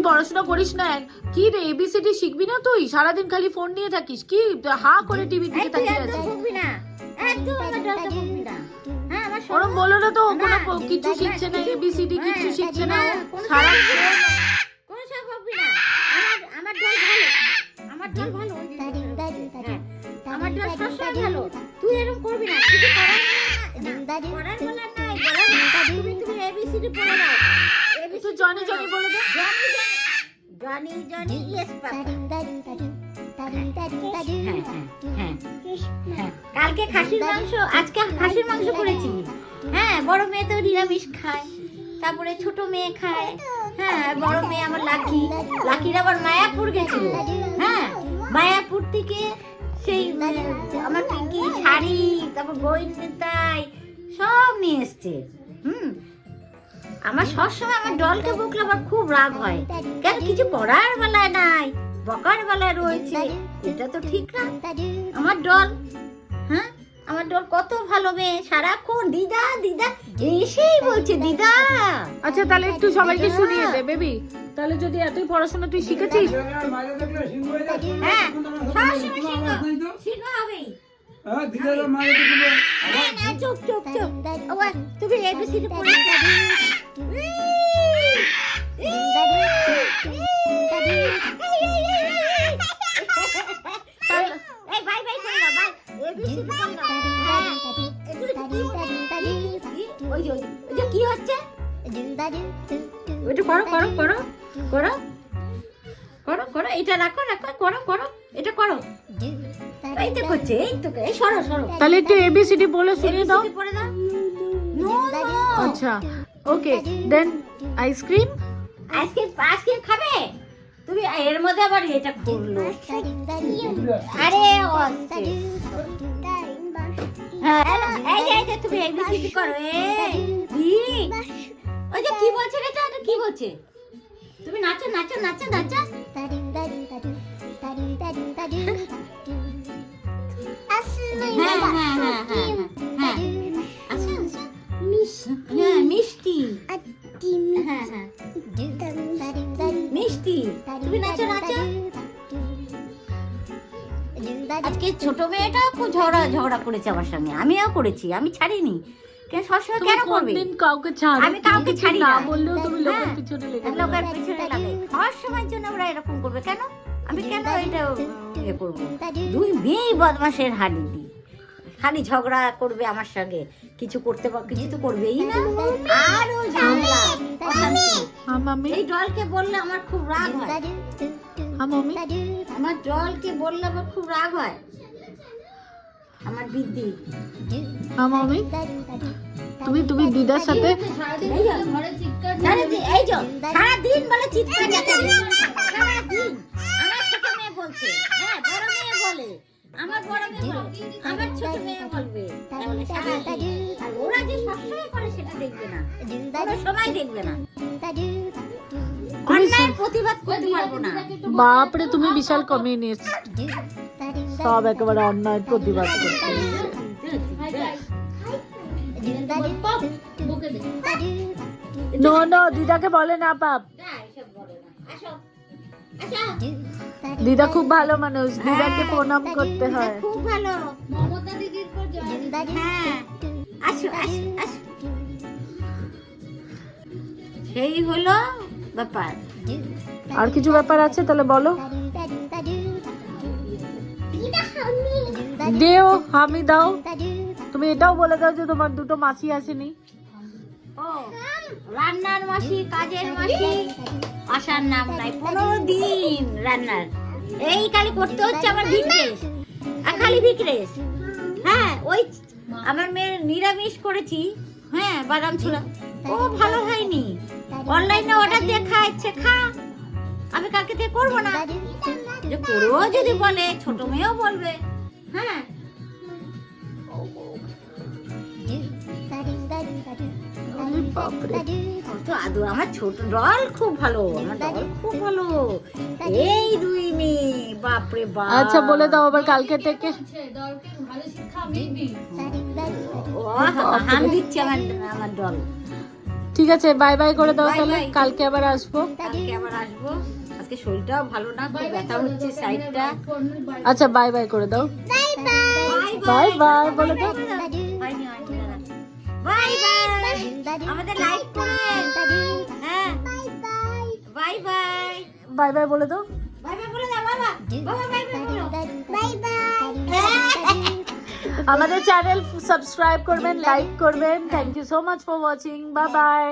পড়াশোনা করিস না? কি রে, এবিসিডি শিখবি না তুই? সারাদিন খালি ফোন নিয়ে থাকিস, কি হা করে টিভির দিকে তাকিয়ে আছিস? ওরম বলো না তো, কোনো কিছু শিখছে না, এবিসিডি কিছু শিখছে না, সারা কোনো সব বকবি না। আমার দল ভালো, আমার দল ভালো, আমার দল সবসময় ভালো। তুই এরকম করবি না, কিছু করার বলার নাই, তুমি এবিসিডি পড়ে নাও। তুই জনি জনি বলে দে। Johnny Johnny yes papa. কালকে খাসির মাংস, আজকে খাসির মাংস করেছি। হ্যাঁ, বড় মেয়ে তো নিরামিষ খায়, তারপরে ছোট মেয়ে খায়। হ্যাঁ, বড় মেয়ে আমার লাকির আবার মায়াপুর গেছিল। হ্যাঁ, মায়াপুর থেকে সেই আমার পিঙ্কি শাড়ি, তারপর গোয়েন্দাই সব নিয়ে এসছে। আমার সবসময় আমার দলকে বকলে আমার খুব রাগ হয়। কেন, কিছু করার বেলায় নাই, বকার বেলায় রয়েছে। এটা তো ঠিক না। আমার দল, হ্যাঁ, আমার দল কত ভালো মেয়ে, সারাক্ষণ দিদা দিদা এসেই বলছে দিদা। আচ্ছা, তাহলে একটু সবাইকে শুনিয়ে দে বেবি। তাহলে যদি এতই পড়াশোনা তুই শিখেছিস, হ্যাঁ, সবসময় সিংহ হবেই। চুপ চুপ চুপ, তুমি এবিসিডি পড়ে কি হচ্ছে? ওইটা করো করো করো করো করো করো, এটা রাখো রাখো, করো করো, এটা করো। এই তো করছে, এই তো, এই সরো সরো। তাহলে একটু এবিসিডি বলে শুনিয়ে দাও। পড়ে দাও। No no. আচ্ছা, ওকে, দেন আইসক্রিম। আইসক্রিম খাবে তুমি? এর মধ্যে আবার এটা খুললো। আরে হ্যাঁ, এই যে তুমি এবিসিডি করো। ওই যে কি বলছে এটা, কি বলছে? তুমি নাচো নাচো নাচো নাচো। মিষ্টি মিষ্টি, তুমি নাচো নাচো। আজকে ছোট মেয়েটা খুব ঝগড়া করেছে আমার সঙ্গে, আমিও করেছি, আমি ছাড়িনি। কেন সবসময় কেন করবে? কাউকে ছাড়, আমি কাউকে ছাড়ি না, বললেও তুমি লোকের পিছনে লেগে লোকের পিছনে লাগে। সবসময় জন্য ওরা এরকম করবে কেন? আমি কেন এটা ইয়ে করবো? দুই মেয়েই বদমাশের হাড়ি দি, খালি ঝগড়া করবে আমার সঙ্গে, কিছু তো করবেই না। আরো ঝগড়া, অশান্তি। এই দলকে বললে আমার খুব রাগ হয়। আমার দলকে বললে আমার খুব রাগ হয়। আমার বিদ্যি, তুমি দিদার সাথে সারাদিন বলে চিৎকার, সারাদিন আমার ছোট মেয়ে বলছে। হ্যাঁ, বড় মেয়ে বলে, আমার বড় মেয়ে বলে, আমার ছোট মেয়ে বলবে। আর ওরা যে সবসময় করে সেটা দেখবে না, কোনো সময় দেখবে না। অন্যায় প্রতিবাদ করতে পারবো না। বাপরে, তুমি বিশাল কমিউনিস্ট, সব একেবারে অন্যায় প্রতিবাদ করতে। নো নো, দিদাকে বলে না পাপ। দিদা খুব ভালো মানুষ, দিদাকে প্রণাম করতে হয়। খুব ভালো, মমতা দিদির পর জয়। হ্যাঁ, আসো আসো আসো। সেই হলো ব্যাপার। আর কিছু ব্যাপার আছে? তাহলে বলো। দেও, আমি দাও। তুমি এটাও বলে দাও যে তোমার দুটো মাসি আসেনি। ও, রান্নার মাসি, কাজের মাসি আসার নাম নাই। 15 দিন রান্নার, এই খালি করতে হচ্ছে আমার ভিক্রেস, আর খালি ভিক্রেস। হ্যাঁ, ওই আমার মেয়ের নিরামিষ করেছি। হ্যাঁ, বাদাম ছোলা, ও ভালো হয়নি। অনলাইনে অর্ডার দিয়ে খাচ্ছে, খা, আমি কালকে থেকে করবো না। যে করবো যদি বলে, ছোট মেয়েও বলবে। হ্যাঁ, আমার ছোট দল খুব ভালো, আমার দল খুব ভালো। এই দুই মেয়ে, বাপরে বাপ। আচ্ছা, বলে দাও আবার কালকে থেকে। হাম দিচ্ছে আমার দল। ঠিক আছে, বাই বাই করে দাও Bye তাহলে, bye. কালকে আবার আসবো। কালকে আবার আসবো। আজকে শরীরটাও ভালো না, খুব ব্যথা হচ্ছে সাইডটা। আচ্ছা বাই বাই করে দাও। বাই বাই বাই বলে দাও। By bye. আমাদের লাইক করবেন। হ্যাঁ বাই বাই। বাই বাই বলে দাও। বাই বাই বলে দাও বাবা। বাবা বাই বাই বলো। Bye bye. আমাদের চ্যানেল সাবস্ক্রাইব করবেন, লাইক করবেন। Thank you so much for watching. Bye by.